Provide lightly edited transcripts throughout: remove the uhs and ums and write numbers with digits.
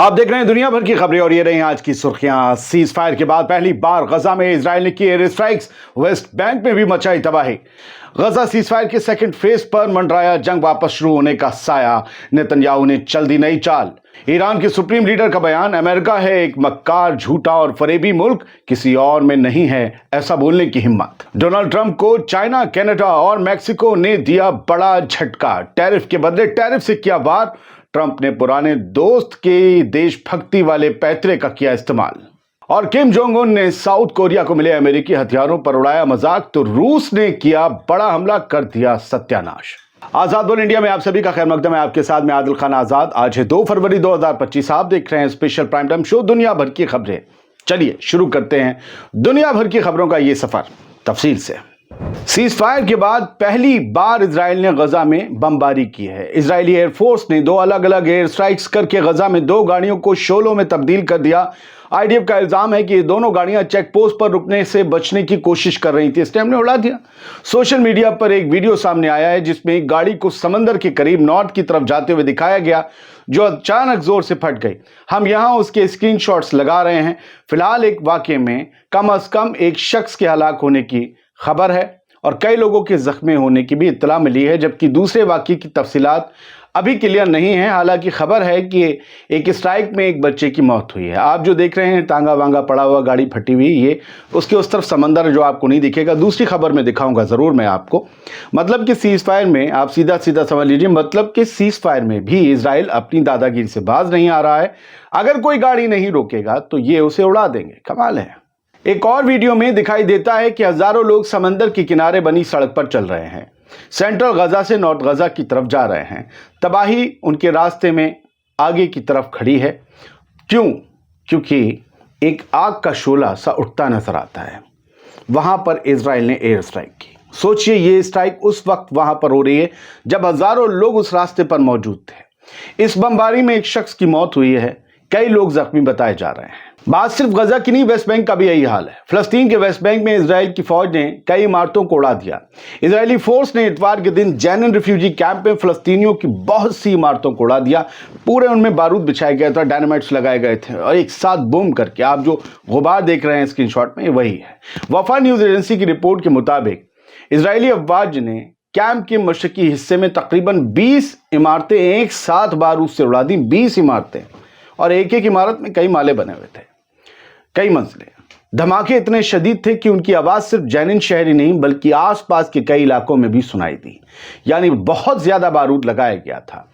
आप देख रहे हैं दुनिया भर की खबरें और ये रही आज की सुर्खियां। सीज फायर के बाद पहली बार गजा में इजराइल ने की एयर स्ट्राइक्स, वेस्ट बैंक में भी मचाई तबाही। गजा सीज फायर के सेकंड फेज पर मंडराया जंग वापस शुरू होने का साया। नेतन्याहू ने चल दी नई चाल। ईरान के सुप्रीम लीडर का बयान, अमेरिका है एक मक्कार, झूठा और फरेबी मुल्क, किसी और में नहीं है ऐसा बोलने की हिम्मत। डोनाल्ड ट्रंप को चाइना, कनाडा और मैक्सिको ने दिया बड़ा झटका। टैरिफ के बदले टैरिफ से किया वार। ट्रंप ने पुराने दोस्त के देशभक्ति वाले पैतरे का किया इस्तेमाल। और किम जोंग उन ने साउथ कोरिया को मिले अमेरिकी हथियारों पर उड़ाया मजाक, तो रूस ने किया बड़ा हमला, कर दिया सत्यानाश। आजाद बोल इंडिया में आप सभी का खैर मकदम है। आपके साथ में आदिल खान आजाद। आज है 2 फरवरी 2025। आप देख रहे हैं स्पेशल प्राइम टाइम शो दुनिया भर की खबरें। चलिए शुरू करते हैं दुनिया भर की खबरों का ये सफर तफसील से। सीज फायर के बाद पहली बार इजराइल ने गजा में बमबारी की है। इजरायली एयरफोर्स ने 2 अलग अलग एयर स्ट्राइक्स करके गजा में 2 गाड़ियों को शोलों में तब्दील कर दिया। आईडीएफ का इल्जाम है कि ये दोनों गाड़ियां चेक पोस्ट पर रुकने से बचने की कोशिश कर रही थी, इसलिए हमने उड़ा दिया। सोशल मीडिया पर एक वीडियो सामने आया है जिसमें एक गाड़ी को समंदर के करीब नॉर्थ की तरफ जाते हुए दिखाया गया, जो अचानक जोर से फट गई। हम यहां उसके स्क्रीनशॉट्स लगा रहे हैं। फिलहाल एक वाकये में कम से कम एक शख्स के हलाक होने की खबर है और कई लोगों के जख्मी होने की भी इत्तला मिली है, जबकि दूसरे वाकये की तफसीलात अभी क्लियर नहीं है। हालांकि खबर है कि एक स्ट्राइक में एक बच्चे की मौत हुई है। आप जो देख रहे हैं तांगा वांगा पड़ा हुआ, गाड़ी फटी हुई, ये उसके उस तरफ समंदर जो आपको नहीं दिखेगा, दूसरी खबर में दिखाऊंगा ज़रूर मैं आपको। मतलब कि सीज फायर में आप सीधा सीधा समझ लीजिए, मतलब कि सीज फायर में भी इजराइल अपनी दादागिरी से बाज नहीं आ रहा है। अगर कोई गाड़ी नहीं रोकेगा तो ये उसे उड़ा देंगे। कमाल है। एक और वीडियो में दिखाई देता है कि हजारों लोग समंदर के किनारे बनी सड़क पर चल रहे हैं। सेंट्रल गजा से नॉर्थ गजा की तरफ जा रहे हैं। तबाही उनके रास्ते में आगे की तरफ खड़ी है। क्यों? क्योंकि एक आग का शोला सा उठता नजर आता है। वहां पर इजराइल ने एयर स्ट्राइक की। सोचिए, ये स्ट्राइक उस वक्त वहां पर हो रही है जब हजारों लोग उस रास्ते पर मौजूद थे। इस बमबारी में एक शख्स की मौत हुई है, कई लोग जख्मी बताए जा रहे हैं। बात सिर्फ गजा की नहीं, वेस्ट बैंक का भी यही हाल है। फिलिस्तीन के वेस्ट बैंक में इजराइल की फौज ने कई इमारतों को उड़ा दिया। इजरायली फोर्स ने इतवार के दिन जैनिन रिफ्यूजी कैंप में फिलिस्तीनियों की बहुत सी इमारतों को उड़ा दिया। पूरे उनमें बारूद बिछाया गया था, डायनामाइट्स लगाए गए थे और एक साथ बूम करके आप जो गुबार देख रहे हैं स्क्रीनशॉट में, वही है। वफा न्यूज एजेंसी की रिपोर्ट के मुताबिक इजरायली अफवाज ने कैंप के मशरकी हिस्से में तकरीबन 20 इमारतें एक साथ बारूद से उड़ा दी। 20 इमारतें, और एक एक इमारत में कई माले बने हुए थे, कई मंजिलें। धमाके इतने शदीद थे कि उनकी आवाज सिर्फ जैनिन शहर ही नहीं बल्कि आसपास के कई इलाकों में भी सुनाई दी। यानी बहुत ज्यादा बारूद लगाया गया था।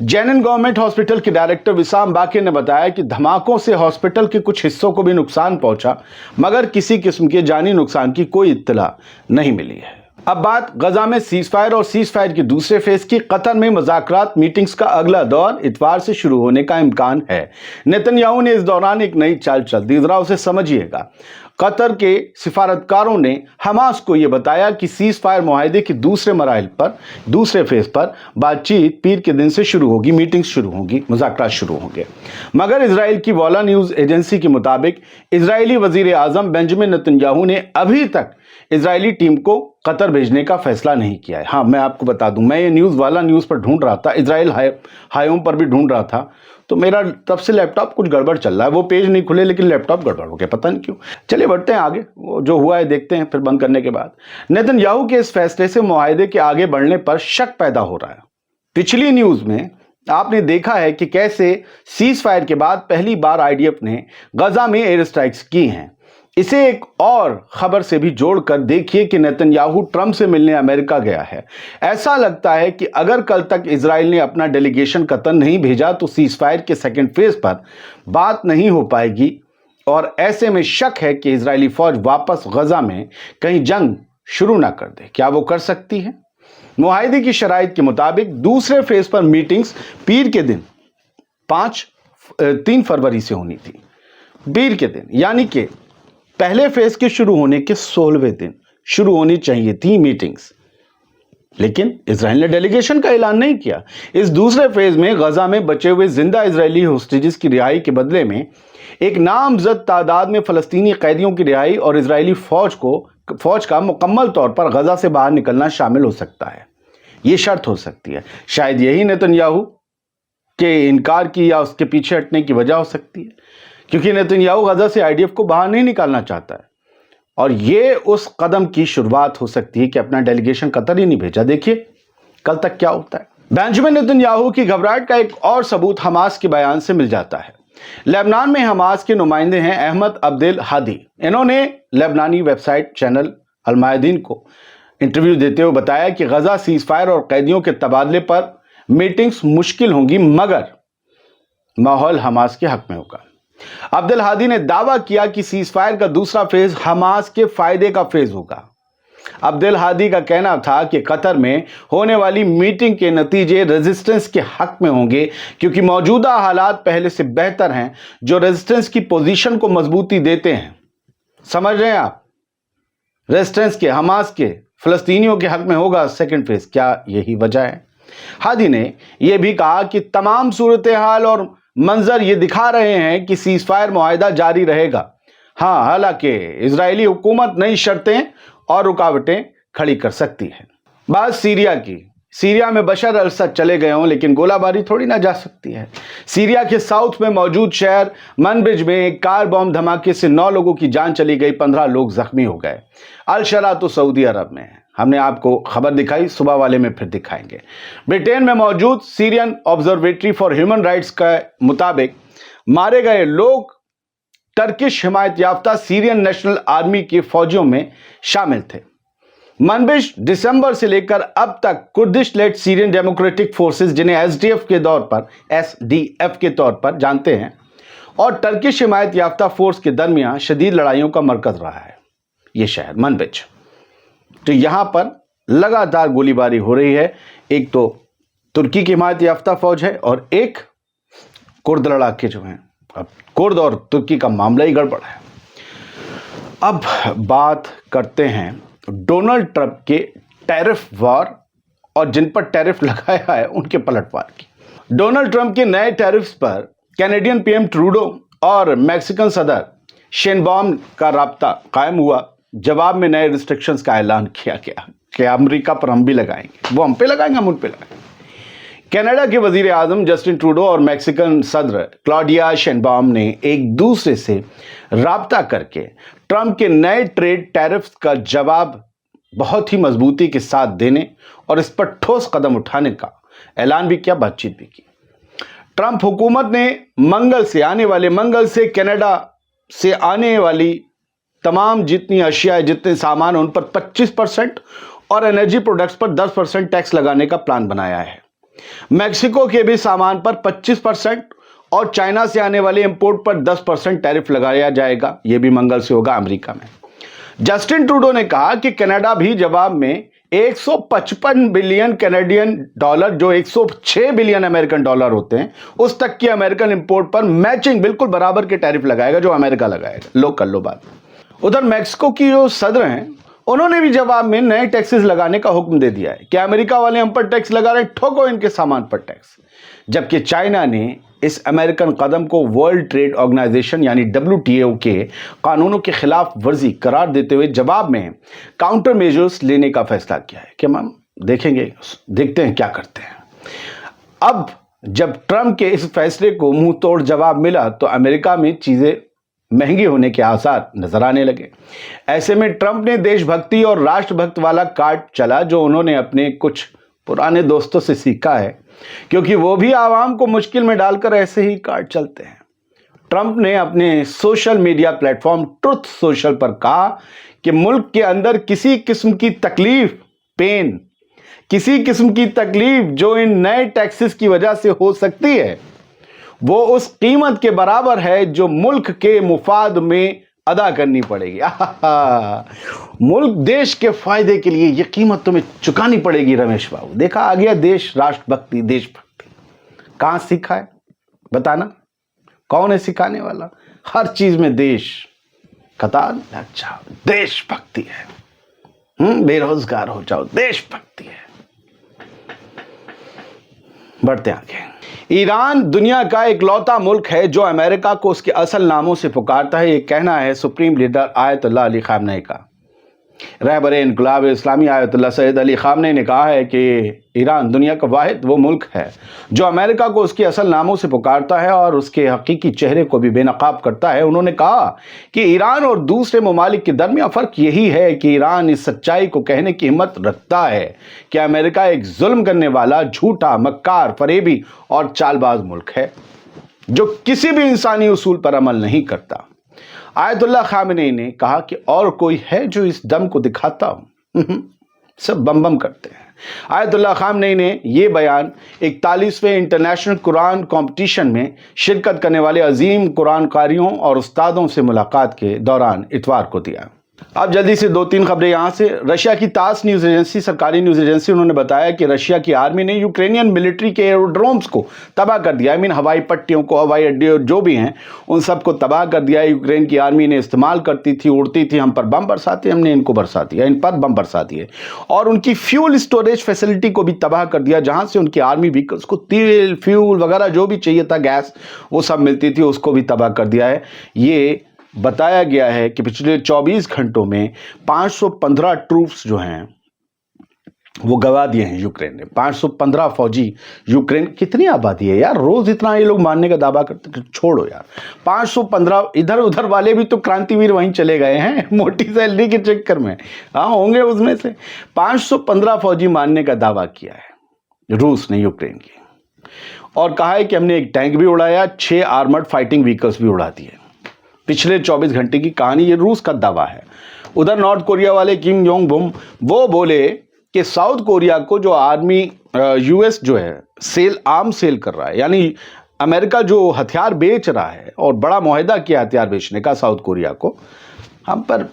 जैनिन गवर्नमेंट हॉस्पिटल के डायरेक्टर विसाम बाके ने बताया कि धमाकों से हॉस्पिटल के कुछ हिस्सों को भी नुकसान पहुंचा, मगर किसी किस्म के जानी नुकसान की कोई इत्तला नहीं मिली है। अब बात गजा में सीज फायर और सीज फायर के दूसरे फेज की। कतर में मुज़ाकरात मीटिंग्स का अगला दौर इतवार से शुरू होने का इम्कान है। नेतन्याहू ने इस दौरान एक नई चाल चल दी, जरा उसे समझिएगा। कतर के सिफारतकारों ने हमास को यह बताया कि सीज फायर मुआहदे के दूसरे मराहिल पर, दूसरे फेज पर बातचीत पीर के दिन से शुरू होगी, मीटिंग्स शुरू होंगी, मुज़ाकरात शुरू होंगे। मगर इजराइल की वॉला न्यूज एजेंसी के मुताबिक इजरायली वजीर आजम बेंजामिन नेतन्याहू ने अभी तक इजरायली टीम को कतर भेजने का फैसला नहीं किया है। हाँ, मैं आपको बता दूं, मैं ये न्यूज़ वाला न्यूज़ पर ढूंढ रहा था, इजराइल हायोम पर भी ढूंढ रहा था, तो मेरा तब से लैपटॉप कुछ गड़बड़ चल रहा है। वो पेज नहीं खुले लेकिन लैपटॉप गड़बड़ हो गया, पता नहीं क्यों। चलिए बढ़ते हैं आगे, वो जो हुआ है देखते हैं फिर बंद करने के बाद। नेतन्याहू के इस फैसले से मुआहदे के आगे बढ़ने पर शक पैदा हो रहा है। पिछली न्यूज़ में आपने देखा है कि कैसे सीज फायर के बाद पहली बार आईडीएफ ने गजा में एयर स्ट्राइक्स की हैं। इसे एक और खबर से भी जोड़कर देखिए कि नेतन्याहू ट्रंप से मिलने अमेरिका गया है। ऐसा लगता है कि अगर कल तक इजराइल ने अपना डेलीगेशन कतर नहीं भेजा तो सीज फायर के सेकंड फेज पर बात नहीं हो पाएगी, और ऐसे में शक है कि इजरायली फौज वापस गजा में कहीं जंग शुरू ना कर दे। क्या वो कर सकती है? मुआहदे की शराइत के मुताबिक दूसरे फेज पर मीटिंग्स पीर के दिन 3 फरवरी से होनी थी। पीर के दिन यानी कि पहले फेज के शुरू होने के 16वें दिन शुरू होनी चाहिए थी मीटिंग्स, लेकिन इजराइल ने डेलीगेशन का ऐलान नहीं किया। इस दूसरे फेज में गजा में बचे हुए जिंदा इजरायली होस्टेजेस की रिहाई के बदले में एक नामजद तादाद में फलस्तीनी कैदियों की रिहाई और इजरायली फौज का मुकम्मल तौर पर गजा से बाहर निकलना शामिल हो सकता है। यह शर्त हो सकती है। शायद यही नेतन्याहू के इनकार की या उसके पीछे हटने की वजह हो सकती है, क्योंकि नेतन्याहू गजा से आईडीएफ को बाहर नहीं निकालना चाहता है और ये उस कदम की शुरुआत हो सकती है कि अपना डेलीगेशन कतर ही नहीं भेजा। देखिए कल तक क्या होता है। बेंजामिन नेतन्याहू की घबराहट का एक और सबूत हमास के बयान से मिल जाता है। लेबनान में हमास के नुमाइंदे हैं अहमद अब्देल हादी। इन्होंने लेबनानी वेबसाइट चैनल अल मायदीन को इंटरव्यू देते हुए बताया कि गजा सीज फायर और कैदियों के तबादले पर मीटिंग्स मुश्किल होंगी, मगर माहौल हमास के हक में होगा। अब्देल हादी ने दावा किया कि सीज फायर का दूसरा फेज हमास के फायदे का फेज होगा। अब्देल हादी का कहना था कि कतर में होने वाली मीटिंग के नतीजे रेजिस्टेंस के हक में होंगे, क्योंकि मौजूदा हालात पहले से बेहतर हैं जो रेजिस्टेंस की पोजीशन को मजबूती देते हैं। समझ रहे हैं आप? रेजिस्टेंस के, हमास के, फिलिस्तीनियों के हक में होगा सेकंड फेज। क्या यही वजह है? हादी ने यह भी कहा कि तमाम सूरत हाल और मंजर ये दिखा रहे हैं कि सीज फायर मुआहदा जारी रहेगा। हाँ, हालांकि इजरायली हुकूमत नई शर्तें और रुकावटें खड़ी कर सकती है। बात सीरिया की। सीरिया में बशर अल असद चले गए हों, लेकिन गोलाबारी थोड़ी ना जा सकती है। सीरिया के साउथ में मौजूद शहर मनबिज में एक कार बम धमाके से 9 लोगों की जान चली गई, 15 लोग जख्मी हो गए। अल शरा तो सऊदी अरब में है। हमने आपको खबर दिखाई, सुबह वाले में फिर दिखाएंगे। ब्रिटेन में मौजूद Syrian observatory for human rights के मुताबिक मारे गए लोग टर्किश हिमायत याफ्ता सीरियन नेशनल आर्मी के फौजियों में शामिल थे। मनबिज दिसंबर से लेकर अब तक Kurdish led Syrian Democratic Forces, जिन्हें एसडीएफ के तौर पर जानते हैं, और टर्किश हिमायत याफ्ता फोर्स के दरमियान शदीद लड़ाइयों का मरकज रहा है यह शहर मनबिज। तो यहां पर लगातार गोलीबारी हो रही है। एक तो तुर्की की हिमायत याफ्ता फौज है और एक कुर्द लड़ाके जो हैं। अब कुर्द और तुर्की का मामला ही गड़बड़ है। अब बात करते हैं डोनाल्ड ट्रंप के टैरिफ वॉर और जिन पर टैरिफ लगाया है उनके पलटवार की। डोनाल्ड ट्रंप के नए टैरिफ्स पर कैनेडियन पीएम ट्रूडो और मैक्सिकन सदर शेनबॉम का राब्ता कायम हुआ। जवाब में नए रिस्ट्रिक्शंस का ऐलान किया गया कि अमेरिका पर हम भी लगाएंगे। वो हम पे लगाएंगे, हम उन पे लगाएंगे। कनाडा के वजीर आजम जस्टिन ट्रूडो और मैक्सिकन सदर क्लॉडिया शेनबॉम ने एक दूसरे से राब्ता करके ट्रंप के नए ट्रेड टैरिफ्स का जवाब बहुत ही मजबूती के साथ देने और इस पर ठोस कदम उठाने का ऐलान भी किया, बातचीत भी की। ट्रंप हुकूमत ने मंगल से कनाडा से आने वाली तमाम जितनी अशिया, जितने सामान, उन पर 25% और एनर्जी प्रोडक्ट्स पर 10% टैक्स लगाने का प्लान बनाया है। मैक्सिको के भी सामान पर 25% और चाइना से आने वाले इंपोर्ट पर 10% टैरिफ लगाया जाएगा। यह भी मंगल से होगा अमेरिका में। जस्टिन ट्रूडो ने कहा कि कनाडा भी जवाब में 155 बिलियन कैनेडियन डॉलर, जो 106 बिलियन अमेरिकन डॉलर होते हैं, उस तक की अमेरिकन इंपोर्ट पर मैचिंग बिल्कुल बराबर के टैरिफ लगाएगा जो अमेरिका लगाएगा। लो कर लो बात। उधर मैक्सिको की जो सदर हैं, उन्होंने भी जवाब में नए टैक्सेस लगाने का हुक्म दे दिया है कि अमेरिका वाले हम पर टैक्स लगा रहे हैं, ठोको इनके सामान पर टैक्स। जबकि चाइना ने इस अमेरिकन कदम को वर्ल्ड ट्रेड ऑर्गेनाइजेशन यानी WTO के कानूनों के खिलाफ वर्जी करार देते हुए जवाब में काउंटर मेजर्स लेने का फैसला किया है कि हम देखते हैं क्या करते हैं। अब जब ट्रंप के इस फैसले को मुंह तोड़ जवाब मिला तो अमेरिका में चीजें महंगी होने के आसार नजर आने लगे। ऐसे में ट्रंप ने देशभक्ति और राष्ट्रभक्त वाला कार्ड चला, जो उन्होंने अपने कुछ पुराने दोस्तों से सीखा है, क्योंकि वो भी आवाम को मुश्किल में डालकर ऐसे ही कार्ड चलते हैं। ट्रंप ने अपने social media platform truth social पर कहा कि मुल्क के अंदर किसी किस्म की तकलीफ, पेन, किसी किस्म की तकलीफ जो इन नए टैक्सेस की वजह से हो सकती है, वो उस कीमत के बराबर है जो मुल्क के मुफाद में अदा करनी पड़ेगी। मुल्क, देश के फायदे के लिए ये कीमत तुम्हें चुकानी पड़ेगी। रमेश बाबू, देखा आ गया देश, राष्ट्रभक्ति, देशभक्ति। कहां सीखा है बताना? कौन है सिखाने वाला? हर चीज में देश, कतार लग जाओ, देशभक्ति है। बेरोजगार हो जाओ, देशभक्ति है। बढ़ते आगे। ईरान दुनिया का इकलौता मुल्क है जो अमेरिका को उसके असल नामों से पुकारता है। ये कहना है supreme leader Ayatollah Ali Khamenei का। रहबर इनकलाब इस्लामी आयतुल्लाह सैयद अली खामनेई ने कहा है कि ईरान दुनिया का वाहिद वो मुल्क है जो अमेरिका को उसके असल नामों से पुकारता है और उसके हकीकी चेहरे को भी बेनकाब करता है। उन्होंने कहा कि ईरान और दूसरे ममालिक के दरमियान फ़र्क यही है कि ईरान इस सच्चाई को कहने की हिम्मत रखता है कि अमेरिका एक जुल्म करने वाला, झूठा, मक्कार, फरेबी और चालबाज मुल्क है जो किसी भी इंसानी उसूल पर अमल नहीं करता। आयतुल्लाह खामेनी ने कहा कि और कोई है जो इस दम को दिखाता हो? सब बम बम करते हैं। आयतुल्लाह खामेनी ने ये बयान 41वें इंटरनेशनल कुरान कंपटीशन में शिरकत करने वाले अजीम कुरान कारियों और उस्तादों से मुलाकात के दौरान इतवार को दिया। अब जल्दी से 2-3 खबरें यहाँ से। रशिया की तास न्यूज़ एजेंसी, सरकारी न्यूज़ एजेंसी, उन्होंने बताया कि रशिया की आर्मी ने यूक्रेनियन मिलिट्री के एरोड्रोम्स को तबाह कर दिया। हवाई पट्टियों को, हवाई अड्डे जो भी हैं उन सबको तबाह कर दिया। यूक्रेन की आर्मी ने इस्तेमाल करती थी, उड़ती थी, हम पर बम बरसाते, हमने इनको बरसा दिया, इन पर बम बरसा दिए और उनकी फ्यूल स्टोरेज फैसिलिटी को भी तबाह कर दिया, जहाँ से उनकी आर्मी व्हीकल्स को तेल, फ्यूल वगैरह जो भी चाहिए था, गैस, वो सब मिलती थी, उसको भी तबाह कर दिया है। ये बताया गया है कि पिछले 24 घंटों में 515 ट्रूप्स जो हैं वो गवा दिए हैं यूक्रेन ने। 515 फौजी। यूक्रेन कितनी आबादी है यार, रोज इतना ये लोग मारने का दावा करते, छोड़ो यार। 515, इधर उधर वाले भी तो क्रांतिवीर वहीं चले गए हैं मोटी सैलरी के चक्कर में, हाँ होंगे उसमें से। 515 फौजी मारने का दावा किया है रूस ने यूक्रेन की, और कहा है कि हमने एक टैंक भी उड़ाया, 6 आर्मर्ड फाइटिंग व्हीकल्स भी उड़ा दिए। पिछले 24 घंटे की कहानी, ये रूस का दावा है। उधर नॉर्थ कोरिया वाले किम जोंग बुम वो बोले कि साउथ कोरिया को जो आर्मी यूएस जो है आर्म सेल कर रहा है, यानी अमेरिका जो हथियार बेच रहा है और बड़ा मुआहदा किया हथियार बेचने का साउथ कोरिया को, हम पर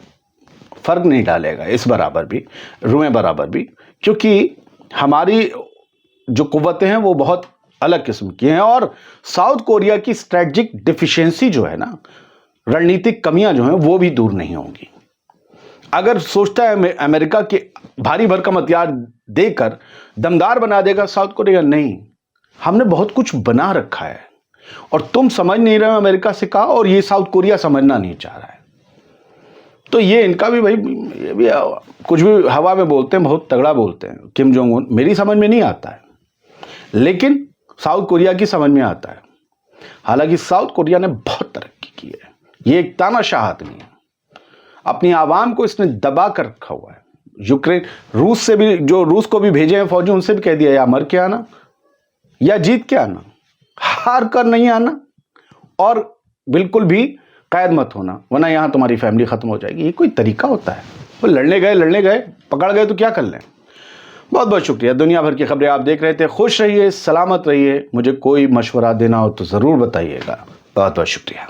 फर्क नहीं डालेगा इस बराबर भी, रुएं बराबर भी, क्योंकि हमारी जो कुव्वतें हैं वो बहुत अलग किस्म की हैं और साउथ कोरिया की स्ट्रेटजिक डिफिशियंसी जो है ना, रणनीतिक कमियां जो हैं वो भी दूर नहीं होंगी। अगर सोचता है अमेरिका के भारी भरकम हथियार देकर दमदार बना देगा साउथ कोरिया, नहीं, हमने बहुत कुछ बना रखा है और तुम समझ नहीं रहे हो अमेरिका से कहा, और ये साउथ कोरिया समझना नहीं चाह रहा है। तो ये इनका भी भाई, ये भी कुछ भी हवा में बोलते हैं, बहुत तगड़ा बोलते हैं किम जोंग उन, मेरी समझ में नहीं आता है, लेकिन साउथ कोरिया की समझ में आता है। हालांकि साउथ कोरिया ने बहुत तरक्की की है, ये एक तानाशाह आदमी है, अपनी आवाम को इसने दबा कर रखा हुआ है। यूक्रेन, रूस से भी, जो रूस को भी भेजे हैं फौजी, उनसे भी कह दिया या मर के आना या जीत के आना, हार कर नहीं आना, और बिल्कुल भी कैद मत होना, वरना यहां तुम्हारी फैमिली खत्म हो जाएगी। ये कोई तरीका होता है? वो लड़ने गए, पकड़ गए तो क्या कर लें। बहुत बहुत शुक्रिया। दुनिया भर की खबरें आप देख रहे थे। खुश रहिए, सलामत रहिए। मुझे कोई मशवरा देना हो तो ज़रूर बताइएगा। बहुत बहुत शुक्रिया।